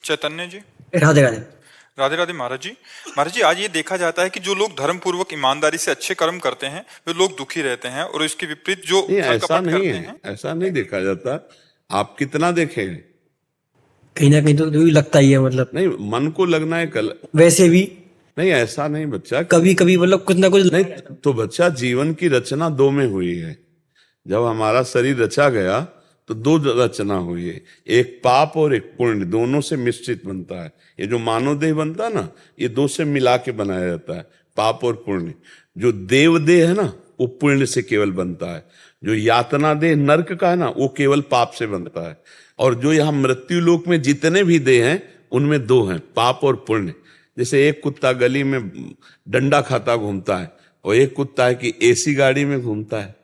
चैतन्य जी। राधे राधे। राधे राधे महाराज जी। महाराज जी, आज ये देखा जाता है कि जो लोग धर्म पूर्वक ईमानदारी से अच्छे कर्म करते हैं वे लोग दुखी रहते हैं, और इसके विपरीत जो नहीं, छल ऐसा कपट नहीं करते है, हैं। ऐसा नहीं देखा जाता। आप कितना देखें? कहीं ना कहीं तो लगता ही है, मतलब नहीं, मन को लगना है कल। वैसे भी नहीं, ऐसा नहीं बच्चा। कभी कभी मतलब कुछ ना कुछ नहीं, तो बच्चा जीवन की रचना दो में हुई है। जब हमारा शरीर रचा गया तो दो रचना हुई है, एक पाप और एक पुण्य, दोनों से मिश्रित बनता है। ये जो मानव देह बनता है ना, ये दो से मिला के बनाया जाता है, पाप और पुण्य। जो देव देह है ना, वो पुण्य से केवल बनता है। जो यातना देह नरक का है ना, वो केवल पाप से बनता है। और जो यहाँ मृत्यु लोक में जितने भी देह हैं, उनमें दो हैं, पाप और पुण्य। जैसे एक कुत्ता गली में डंडा खाता घूमता है, और एक कुत्ता है कि एसी गाड़ी में घूमता है।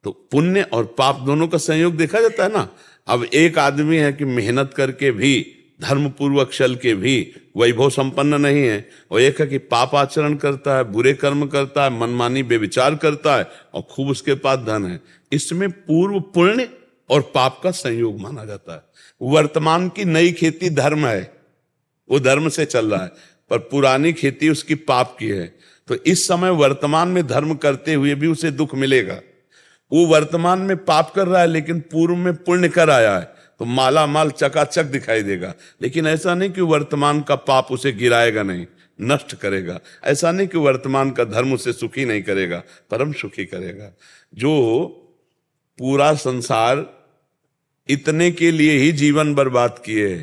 तो पुण्य और पाप दोनों का संयोग देखा जाता है ना। अब एक आदमी है कि मेहनत करके भी, धर्म पूर्वक चल के भी वैभव संपन्न नहीं है, और एक है कि पाप आचरण करता है, बुरे कर्म करता है, मनमानी बेविचार करता है, और खूब उसके पास धन है। इसमें पूर्व पुण्य और पाप का संयोग माना जाता है। वर्तमान की नई खेती धर्म है, वो धर्म से चल रहा है, पर पुरानी खेती उसकी पाप की है। तो इस समय वर्तमान में धर्म करते हुए भी उसे दुख मिलेगा। वो वर्तमान में पाप कर रहा है, लेकिन पूर्व में पुण्य कर आया है, तो माला माल चकाचक दिखाई देगा। लेकिन ऐसा नहीं कि वर्तमान का पाप उसे गिराएगा नहीं, नष्ट करेगा। ऐसा नहीं कि वर्तमान का धर्म उसे सुखी नहीं करेगा, परम सुखी करेगा। जो पूरा संसार इतने के लिए ही जीवन बर्बाद किए,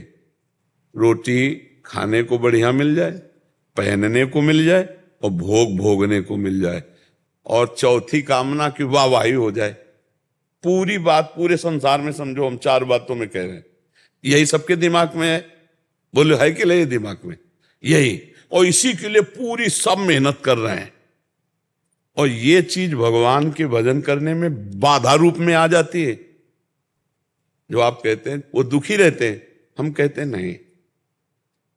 रोटी खाने को बढ़िया मिल जाए, पहनने को मिल जाए, और भोग भोगने को मिल जाए, और चौथी कामना की वाहवाही हो जाए। पूरी बात पूरे संसार में समझो हम चार बातों में कह रहे हैं, यही सबके दिमाग में है। बोलो है कि नहीं दिमाग में? यही, और इसी के लिए पूरी सब मेहनत कर रहे हैं। और ये चीज भगवान के भजन करने में बाधा रूप में आ जाती है। जो आप कहते हैं वो दुखी रहते हैं, हम कहते हैं नहीं।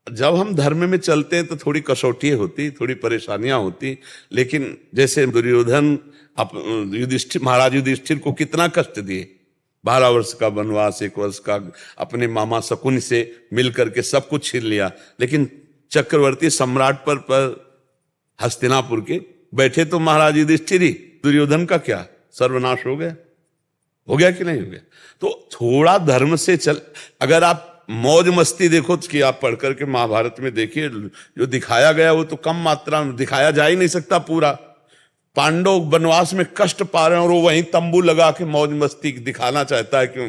जब हम धर्म में चलते हैं तो थोड़ी कसौटी होती, थोड़ी परेशानियां होती। लेकिन जैसे दुर्योधन युधिष्ठिर, महाराज युधिष्ठिर को कितना कष्ट दिए। 12 वर्ष का वनवास, 1 वर्ष का अपने मामा शकुनि से मिल करके सब कुछ छीन लिया। लेकिन चक्रवर्ती सम्राट पर हस्तिनापुर के बैठे तो महाराज युधिष्ठिर ही। दुर्योधन का क्या सर्वनाश हो गया? हो गया कि नहीं हो गया? तो थोड़ा धर्म से चल। अगर आप मौज मस्ती देखो कि आप पढ़ करके महाभारत में देखिए, जो दिखाया गया वो तो कम मात्रा में दिखाया जा ही नहीं सकता पूरा। पांडव वनवास में कष्ट पा रहे हैं और वो वहीं तंबू लगा के मौज मस्ती दिखाना चाहता है। क्यों?